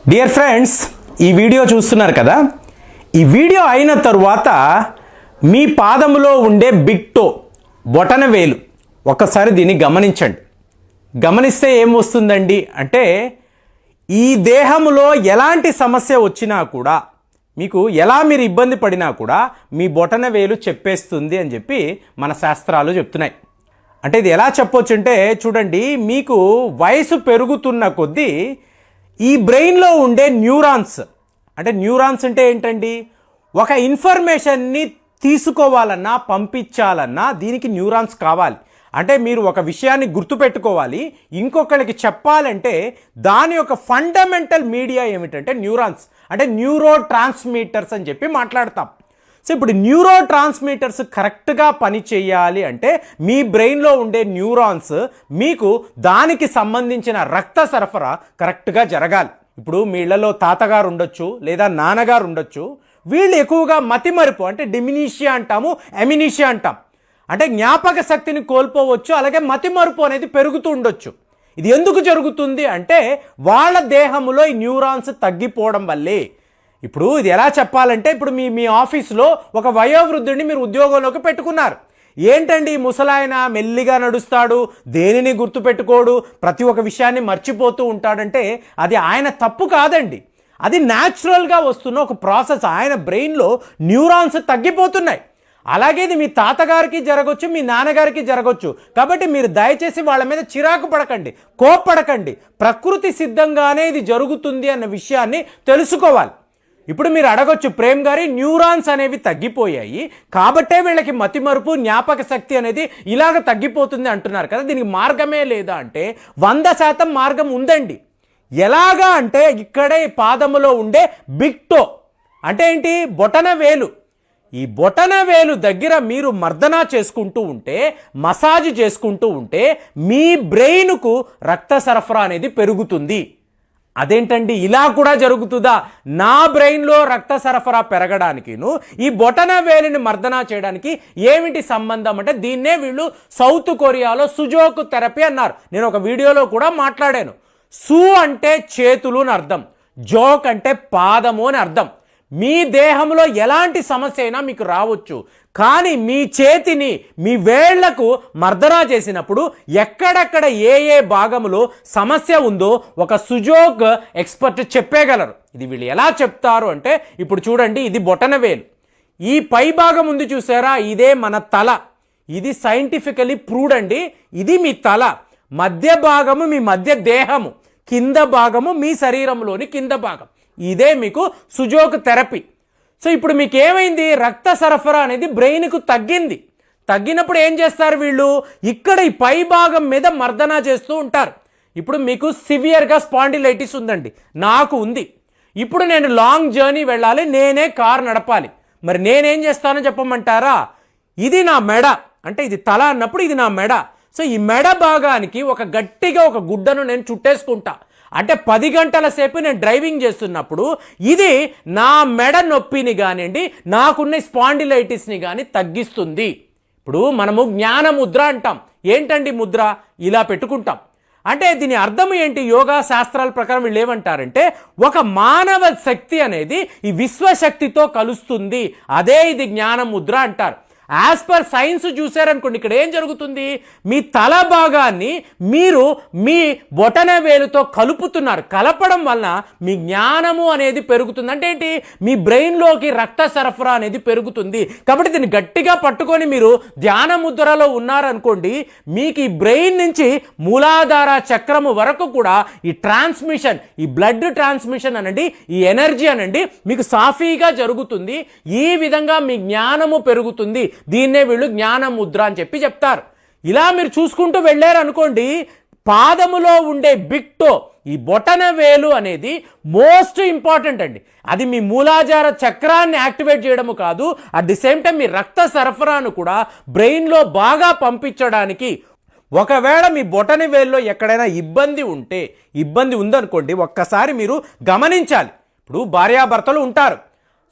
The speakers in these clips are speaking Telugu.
డియర్ ఫ్రెండ్స్, ఈ వీడియో చూస్తున్నారు కదా. ఈ వీడియో అయిన తరువాత మీ పాదములో ఉండే బిగ్ టో బొటన వేలు ఒక్కసారి దీన్ని గమనించండి. గమనిస్తే ఏం వస్తుందండి అంటే, ఈ దేహంలో ఎలాంటి సమస్య వచ్చినా కూడా, మీకు ఎలా మీరు ఇబ్బంది పడినా కూడా మీ బొటన వేలు చెప్పేస్తుంది అని చెప్పి మన శాస్త్రాలు చెప్తున్నాయి. అంటే ఇది ఎలా చెప్పొచ్చు అంటే, చూడండి, మీకు వయసు పెరుగుతున్న కొద్దీ ఈ బ్రెయిన్లో ఉండే న్యూరాన్స్ అంటే ఏంటండి, ఒక ఇన్ఫర్మేషన్ని తీసుకోవాలన్నా పంపించాలన్నా దీనికి న్యూరాన్స్ కావాలి. అంటే మీరు ఒక విషయాన్ని గుర్తుపెట్టుకోవాలి, ఇంకొకరికి చెప్పాలంటే దాని యొక్క ఫండమెంటల్ మీడియా ఏమిటంటే న్యూరాన్స్, అంటే న్యూరో ట్రాన్స్మిటర్స్ అని చెప్పి మాట్లాడతాం. సో ఇప్పుడు న్యూరో ట్రాన్స్మిటర్స్ కరెక్ట్గా పని చేయాలి అంటే మీ బ్రెయిన్లో ఉండే న్యూరాన్స్ మీకు దానికి సంబంధించిన రక్త సరఫరా కరెక్ట్గా జరగాలి. ఇప్పుడు మీ ఇళ్లలో తాతగారు ఉండొచ్చు లేదా నాన్నగారు ఉండొచ్చు. వీళ్ళు ఎక్కువగా మతిమరుపు అంటే డిమినీషియా అంటాము, ఎమినీషియా అంటాం. అంటే జ్ఞాపక శక్తిని కోల్పోవచ్చు, అలాగే మతిమరుపు అనేది పెరుగుతూ ఉండొచ్చు. ఇది ఎందుకు జరుగుతుంది అంటే వాళ్ళ దేహంలో ఈ న్యూరాన్స్ తగ్గిపోవడం వల్లే. ఇప్పుడు ఇది ఎలా చెప్పాలంటే, ఇప్పుడు మీ ఆఫీస్లో ఒక వయోవృద్ధుడిని మీరు ఉద్యోగంలోకి పెట్టుకున్నారు. ఏంటండి, ముసలాయన మెల్లిగా నడుస్తాడు, దేనిని గుర్తుపెట్టుకోడు, ప్రతి ఒక్క విషయాన్ని మర్చిపోతూ ఉంటాడంటే అది ఆయన తప్పు కాదండి. అది న్యాచురల్గా వస్తున్న ఒక ప్రాసెస్. ఆయన బ్రెయిన్లో న్యూరాన్స్ తగ్గిపోతున్నాయి. అలాగే ఇది మీ తాతగారికి జరగవచ్చు, మీ నాన్నగారికి జరగవచ్చు. కాబట్టి మీరు దయచేసి వాళ్ళ మీద చిరాకు పడకండి, కోప్పడకండి. ప్రకృతి సిద్ధంగానే ఇది జరుగుతుంది అన్న విషయాన్ని తెలుసుకోవాలి. ఇప్పుడు మీరు అడగొచ్చు, ప్రేమ్ గారి న్యూరాన్స్ అనేవి తగ్గిపోయాయి కాబట్టే వీళ్ళకి మతిమరుపు, జ్ఞాపక శక్తి అనేది ఇలాగ తగ్గిపోతుంది అంటున్నారు కదా, దీనికి మార్గమే లేదా అంటే 100% మార్గం ఉందండి. ఎలాగా అంటే ఇక్కడే పాదములో ఉండే బిగ్ టో అంటే ఏంటి, బొటన వేలు. ఈ బొటన వేలు దగ్గర మీరు మర్దన చేసుకుంటూ ఉంటే, మసాజ్ చేసుకుంటూ ఉంటే మీ బ్రెయిన్కు రక్త సరఫరా అనేది పెరుగుతుంది. అదేంటండి, ఇలా కూడా జరుగుతుందా? నా బ్రెయిన్లో రక్త సరఫరా పెరగడానికిను ఈ బొటన వేలిని మర్దన చేయడానికి ఏమిటి సంబంధం అంటే, దీన్నే వీళ్ళు సౌత్ కొరియాలో సుజోకు థెరపీ అన్నారు. నేను ఒక వీడియోలో కూడా మాట్లాడాను. సు అంటే చేతులు అని అర్థం, జోక్ అంటే పాదము అని అర్థం. మీ దేహంలో ఎలాంటి సమస్య అయినా మీకు రావచ్చు, కానీ మీ చేతిని మీ వేళ్లకు మర్దన చేసినప్పుడు ఎక్కడెక్కడ ఏ భాగంలో సమస్య ఉందో ఒక సుజోక్ ఎక్స్పర్ట్ చెప్పేయగలరు. ఇది వీళ్ళు ఎలా చెప్తారు అంటే, ఇప్పుడు చూడండి, ఇది బొటన వేలు. ఈ పై భాగం ఉంది చూసారా, ఇదే మన తల. ఇది సైంటిఫికలీ ప్రూవ్డ్ అండి. ఇది మీ తల, మధ్య భాగము మీ మధ్య దేహము, కింద భాగము మీ శరీరంలోని కింద భాగం. ఇదే మీకు సుజోక్ థెరపీ. సో ఇప్పుడు మీకు ఏమైంది, రక్త సరఫరా అనేది బ్రెయిన్కు తగ్గింది. తగ్గినప్పుడు ఏం చేస్తారు వీళ్ళు, ఇక్కడ ఈ పై భాగం మీద మర్దన చేస్తూ ఉంటారు. ఇప్పుడు మీకు సివియర్గా స్పాండిలైటిస్ ఉందండి, నాకు ఉంది. ఇప్పుడు నేను లాంగ్ జర్నీ వెళ్ళాలి, నేనే కార్ నడపాలి. మరి నేనేం చేస్తానో చెప్పమంటారా? ఇది నా మెడ, అంటే ఇది తల అన్నప్పుడు ఇది నా మెడ. సో ఈ మెడ భాగానికి ఒక గట్టిగా ఒక గుడ్డను నేను చుట్టేసుకుంటా. అంటే 10 గంటల సేపు నేను డ్రైవింగ్ చేస్తున్నప్పుడు ఇది నా మెడ నొప్పిని కానివ్వండి, నాకున్న స్పాండిలైటిస్ని కానీ తగ్గిస్తుంది. ఇప్పుడు మనము జ్ఞాన ముద్ర అంటాం. ఏంటండి ముద్ర? ఇలా పెట్టుకుంటాం. అంటే దీని అర్థం ఏంటి? యోగా శాస్త్రాల ప్రకారం వీళ్ళు ఏమంటారంటే, ఒక మానవ శక్తి అనేది ఈ విశ్వశక్తితో కలుస్తుంది, అదే ఇది జ్ఞాన ముద్ర అంటారు. యాజ్ పర్ సైన్స్ చూసారనుకోండి, ఇక్కడ ఏం జరుగుతుంది, మీ తల భాగాన్ని మీరు మీ బొటన వేలుతో కలుపుతున్నారు. కలపడం వలన మీ జ్ఞానము అనేది పెరుగుతుంది. అంటే ఏంటి, మీ బ్రెయిన్లోకి రక్త సరఫరా అనేది పెరుగుతుంది. కాబట్టి దీన్ని గట్టిగా పట్టుకొని మీరు ధ్యాన ముద్రలో ఉన్నారనుకోండి, మీకు ఈ బ్రెయిన్ నుంచి మూలాధార చక్రము వరకు కూడా ఈ ట్రాన్స్మిషన్, ఈ బ్లడ్ ట్రాన్స్మిషన్ అనండి, ఈ ఎనర్జీ అనండి మీకు సాఫీగా జరుగుతుంది. ఈ విధంగా మీ జ్ఞానము పెరుగుతుంది. దీన్నే వీళ్ళు జ్ఞాన ముద్ర అని చెప్పి చెప్తారు. ఇలా మీరు చూసుకుంటూ వెళ్ళారు అనుకోండి, పాదములో ఉండే బిగ్ టో, ఈ బొటన వేలు అనేది మోస్ట్ ఇంపార్టెంట్ అండి. అది మీ మూలాధార చక్రాన్ని యాక్టివేట్ చేయడము కాదు, అట్ ది సేమ్ టైం మీ రక్త సరఫరాను కూడా బ్రెయిన్లో బాగా పంపించడానికి. ఒకవేళ మీ బొటన వేలులో ఎక్కడైనా ఇబ్బంది ఉందనుకోండి, ఒక్కసారి మీరు గమనించాలి. ఇప్పుడు భార్యాభర్తలు ఉంటారు.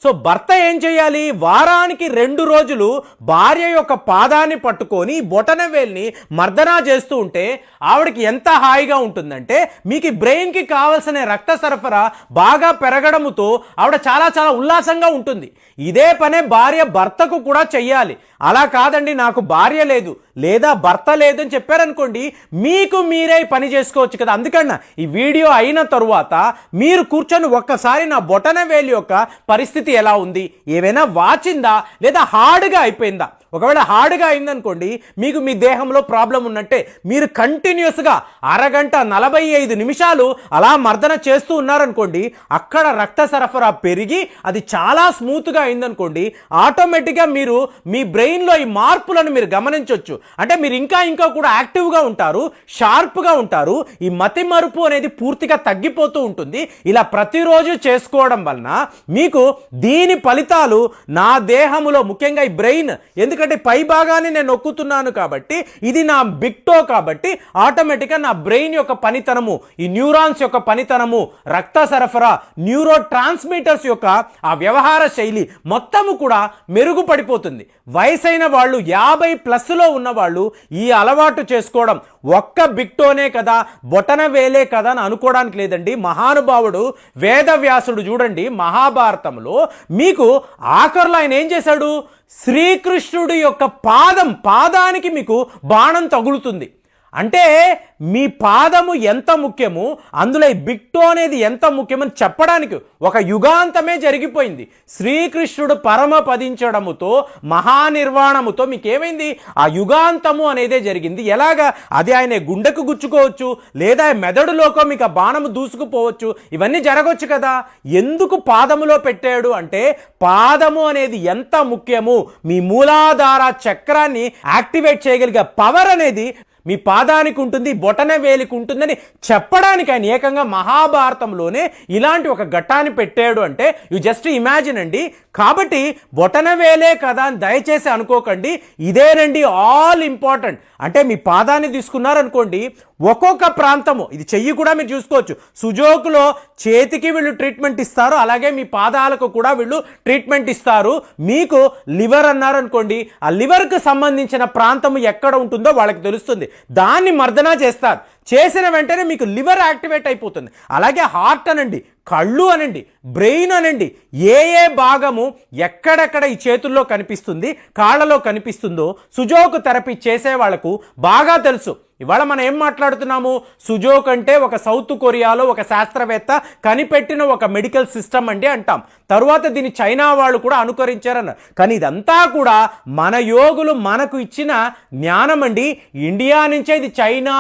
సో భర్త ఏం చేయాలి? వారానికి 2 రోజులు భార్య యొక్క పాదాన్ని పట్టుకొని బొటనవేలుని మర్దనా చేస్తూ ఉంటే ఆవిడకి ఎంత హాయిగా ఉంటుందంటే, మీకు బ్రెయిన్కి కావలసిన రక్త సరఫరా బాగా పెరగడంతో ఆవిడ చాలా చాలా ఉల్లాసంగా ఉంటుంది. ఇదే పనే భార్య భర్తకు కూడా చెయ్యాలి. అలా కాదండి, నాకు భార్య లేదు లేదా భర్త లేదు అని చెప్పారనుకోండి, మీకు మీరే పని చేసుకోవచ్చు కదా. అందుకన్నా ఈ వీడియో అయిన తరువాత మీరు కూర్చొని ఒక్కసారి నా బొటనవేలు యొక్క పరిస్థితి ఎలా ఉంది, ఏమైనా వాచిందా లేదా హార్డ్గా అయిపోయిందా, ఒకవేళ హార్డ్గా అయిందనుకోండి మీకు మీ దేహంలో ప్రాబ్లం ఉన్నట్టే. మీరు కంటిన్యూస్గా అరగంట 45 నిమిషాలు అలా మర్దన చేస్తూ ఉన్నారనుకోండి, అక్కడ రక్త సరఫరా పెరిగి అది చాలా స్మూత్గా అయిందనుకోండి, ఆటోమేటిక్గా మీరు మీ బ్రెయిన్లో ఈ మార్పులను మీరు గమనించవచ్చు. అంటే మీరు ఇంకా కూడా యాక్టివ్గా ఉంటారు, షార్ప్గా ఉంటారు. ఈ మతి మరుపు అనేది పూర్తిగా తగ్గిపోతూ ఉంటుంది. ఇలా ప్రతిరోజు చేసుకోవడం వలన మీకు దీని ఫలితాలు నా దేహంలో, ముఖ్యంగా ఈ బ్రెయిన్, ఎందుకంటే పై భాగాన్ని నేను నొక్కుతున్నాను కాబట్టి, ఇది నా బిగ్ టో కాబట్టి ఆటోమేటిక్గా నా బ్రెయిన్ యొక్క పనితనము, ఈ న్యూరాన్స్ యొక్క పనితనము, రక్త సరఫరా, న్యూరో ట్రాన్స్మిటర్స్ యొక్క ఆ వ్యవహార శైలి మొత్తము కూడా మెరుగుపడిపోతుంది. వయసైన వాళ్ళు 50+ ఉన్న వాళ్ళు ఈ అలవాటు చేసుకోవడం, ఒక్క బిగ్ టోనే కదా, బొటన వేలే కదా అని అనుకోవడానికి లేదండి. మహానుభావుడు వేదవ్యాసుడు చూడండి, మహాభారతంలో మీకు ఆఖరులో ఆయన ఏం చేశాడు? శ్రీకృష్ణుడి యొక్క పాదానికి మీకు బాణం తగులుతుంది. అంటే మీ పాదము ఎంత ముఖ్యము, అందులో ఈ బిగ్ టో అనేది ఎంత ముఖ్యమని చెప్పడానికి ఒక యుగాంతమే జరిగిపోయింది. శ్రీకృష్ణుడు పరమపదించడముతో, మహానిర్వాణముతో మీకేమైంది? ఆ యుగాంతము అనేదే జరిగింది. ఎలాగా? అది ఆయన గుండెకు గుచ్చుకోవచ్చు, లేదా మెదడులోకో మీకు ఆ బాణము దూసుకుపోవచ్చు, ఇవన్నీ జరగవచ్చు కదా. ఎందుకు పాదములో పెట్టాడు అంటే, పాదము అనేది ఎంత ముఖ్యము, మీ మూలాధార చక్రాన్ని యాక్టివేట్ చేయగలిగే పవర్ అనేది మీ పాదానికి ఉంటుంది, బొటన వేలికి ఉంటుందని చెప్పడానికి ఆయన ఏకంగా మహాభారతంలోనే ఇలాంటి ఒక ఘట్టాన్ని పెట్టాడు. అంటే యు జస్ట్ ఇమాజిన్ అండి. కాబట్టి బొటన వేలే కదా అని దయచేసి అనుకోకండి, ఇదేనండి ఆల్ ఇంపార్టెంట్. అంటే మీ పాదాన్ని తీసుకున్నారనుకోండి, ఒక్కొక్క ప్రాంతము, ఇది చెయ్యి కూడా మీరు చూసుకోవచ్చు. సుజోకులో చేతికి వీళ్ళు ట్రీట్మెంట్ ఇస్తారు, అలాగే మీ పాదాలకు కూడా వీళ్ళు ట్రీట్మెంట్ ఇస్తారు. మీకు లివర్ అన్నారనుకోండి, ఆ లివర్కి సంబంధించిన ప్రాంతము ఎక్కడ ఉంటుందో వాళ్ళకి తెలుస్తుంది, దాన్ని మర్దనా చేస్తారు. చేసిన వెంటనే మీకు లివర్ యాక్టివేట్ అయిపోతుంది. అలాగే హార్ట్ అనండి, కళ్ళు అనండి, బ్రెయిన్ అనండి, ఏ భాగము ఎక్కడెక్కడ ఈ చేతుల్లో కనిపిస్తుంది, కాళ్ళలో కనిపిస్తుందో సుజోకు థెరపీ చేసే వాళ్లకు బాగా తెలుసు. ఇవాళ మనం ఏం మాట్లాడుతున్నాము? సుజోక్ అంటే ఒక సౌత్ కొరియాలో ఒక శాస్త్రవేత్త కనిపెట్టిన ఒక మెడికల్ సిస్టమ్ అండి అంటాం. తరువాత దీన్ని చైనా వాళ్ళు కూడా అనుకరించారన్నారు. కానీ ఇదంతా కూడా మన యోగులు మనకు ఇచ్చిన జ్ఞానం అండి. ఇండియా నుంచే ఇది చైనా,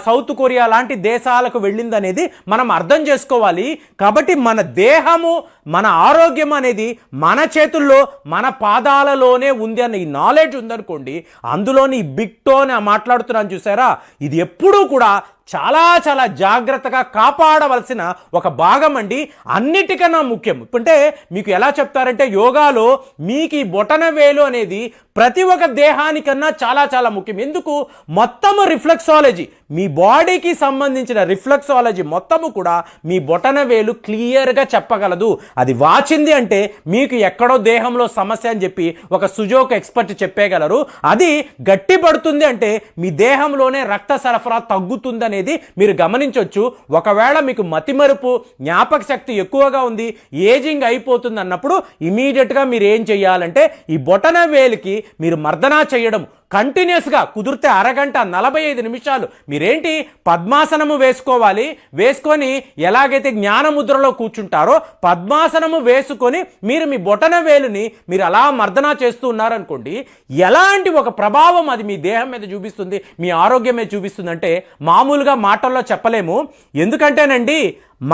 సౌత్ కొరియా లాంటి దేశాలకు వెళ్ళిందనేది మనం అర్థం చేసుకోవాలి. కాబట్టి మన దేహము, మన ఆరోగ్యం అనేది మన చేతుల్లో, మన పాదాలలోనే ఉంది అన్న ఈ నాలెడ్జ్ ఉందనుకోండి, అందులోని బిగ్ టో అని మాట్లాడుతున్నాను చూసారా, ఇది ఎప్పుడూ కూడా చాలా చాలా జాగ్రత్తగా కాపాడవలసిన ఒక భాగం అండి. అన్నిటికన్నా ముఖ్యం. అంటే మీకు ఎలా చెప్తారంటే, యోగాలో మీకు ఈ బొటన వేలు అనేది ప్రతి ఒక్క దేహానికన్నా చాలా చాలా ముఖ్యం. ఎందుకు? మొత్తము రిఫ్లెక్సాలజీ, మీ బాడీకి సంబంధించిన రిఫ్లెక్సాలజీ మొత్తము కూడా మీ బొటన వేలు క్లియర్గా చెప్పగలదు. అది వాచింది అంటే మీకు ఎక్కడో దేహంలో సమస్య అని చెప్పి ఒక సుజోక్ ఎక్స్పర్ట్ చెప్పేయగలరు. అది గట్టి పడుతుంది అంటే మీ దేహంలోనే రక్త సరఫరా తగ్గుతుంది అనేది మీరు గమనించవచ్చు. ఒకవేళ మీకు మతిమరుపు, జ్ఞాపక శక్తి ఎక్కువగా ఉంది, ఏజింగ్ అయిపోతుంది అన్నప్పుడు ఇమీడియట్గా మీరు ఏం చేయాలంటే, ఈ బొటన వేలికి మీరు మర్దనా చేయడం కంటిన్యూస్గా, కుదిరితే అరగంట 45 నిమిషాలు మీరేంటి పద్మాసనము వేసుకోవాలి. వేసుకొని ఎలాగైతే జ్ఞానముద్రలో కూర్చుంటారో పద్మాసనము వేసుకొని మీరు మీ బొటన వేలుని మీరు అలా మర్దనా చేస్తూ ఉన్నారనుకోండి, ఎలాంటి ఒక ప్రభావం అది మీ దేహం మీద చూపిస్తుంది, మీ ఆరోగ్యం మీద చూపిస్తుంది అంటే మామూలుగా మాటల్లో చెప్పలేము. ఎందుకంటేనండి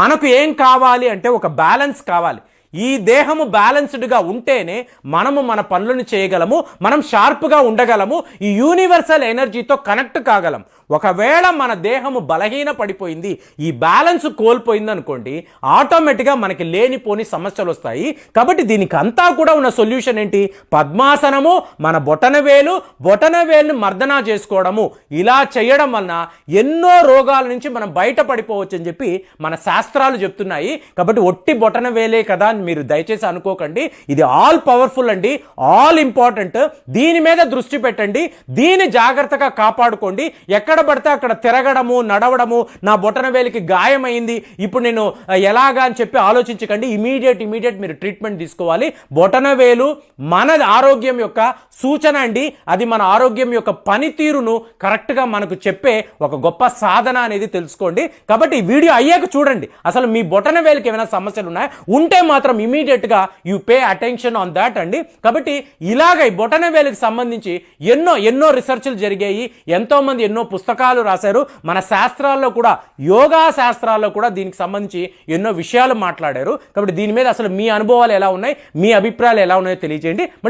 మనకు ఏం కావాలి అంటే ఒక బ్యాలెన్స్ కావాలి. ఈ దేహము బ్యాలెన్స్డ్గా ఉంటేనే మనము మన పనులను చేయగలము, మనం షార్ప్గా ఉండగలము, ఈ యూనివర్సల్ ఎనర్జీతో కనెక్ట్ కాగలం. ఒకవేళ మన దేహము బలహీన పడిపోయింది, ఈ బ్యాలెన్స్ కోల్పోయింది అనుకోండి, ఆటోమేటిక్గా మనకి లేనిపోని సమస్యలు వస్తాయి. కాబట్టి దీనికి అంతా కూడా ఉన్న సొల్యూషన్ ఏంటి? పద్మాసనము, మన బొటనవేలుని మర్దనా చేసుకోవడము. ఇలా చేయడం వలన ఎన్నో రోగాల నుంచి మనం బయటపడిపోవచ్చు అని చెప్పి మన శాస్త్రాలు చెప్తున్నాయి. కాబట్టి ఒట్టి బొటనవేలే కదా అని మీరు దయచేసి అనుకోకండి. ఇది ఆల్ పవర్ఫుల్ అండి, ఆల్ ఇంపార్టెంట్. దీని మీద దృష్టి పెట్టండి, దీన్ని జాగ్రత్తగా కాపాడుకోండి. ఎక్కడ పడితే అక్కడ తిరగడము, నడవడము, నా బొటనవేలికి గాయమైంది, ఇప్పుడు నేను ఎలాగా అని చెప్పి ఆలోచించకండి. ఇమీడియట్ మీరు ట్రీట్మెంట్ తీసుకోవాలి. బొటనవేలు మన ఆరోగ్యం యొక్క సూచన అండి. అది మన ఆరోగ్యం యొక్క పనితీరును కరెక్ట్గా మనకు చెప్పే ఒక గొప్ప సాధన అనేది తెలుసుకోండి. కాబట్టి ఈ వీడియో అయ్యాక చూడండి, అసలు మీ బొటనవేలికి ఏమైనా సమస్యలు ఉన్నాయా, ఉంటే మాత్రం ఇమీడియట్గా you pay attention on that అండి. కాబట్టి ఇలాగ ఈ బొటనవేలికి సంబంధించి ఎన్నో రీసెర్చ్లు జరిగాయి, ఎంతోమంది ఎన్నో పుస్తకాలు రాశారు. మన శాస్త్రాల్లో కూడా, యోగా శాస్త్రాల్లో కూడా దీనికి సంబంధించి ఎన్నో విషయాలు మాట్లాడారు. కాబట్టి దీని మీద అసలు మీ అనుభవాలు ఎలా ఉన్నాయి, మీ అభిప్రాయాలు ఎలా ఉన్నాయో తెలియజేయండి.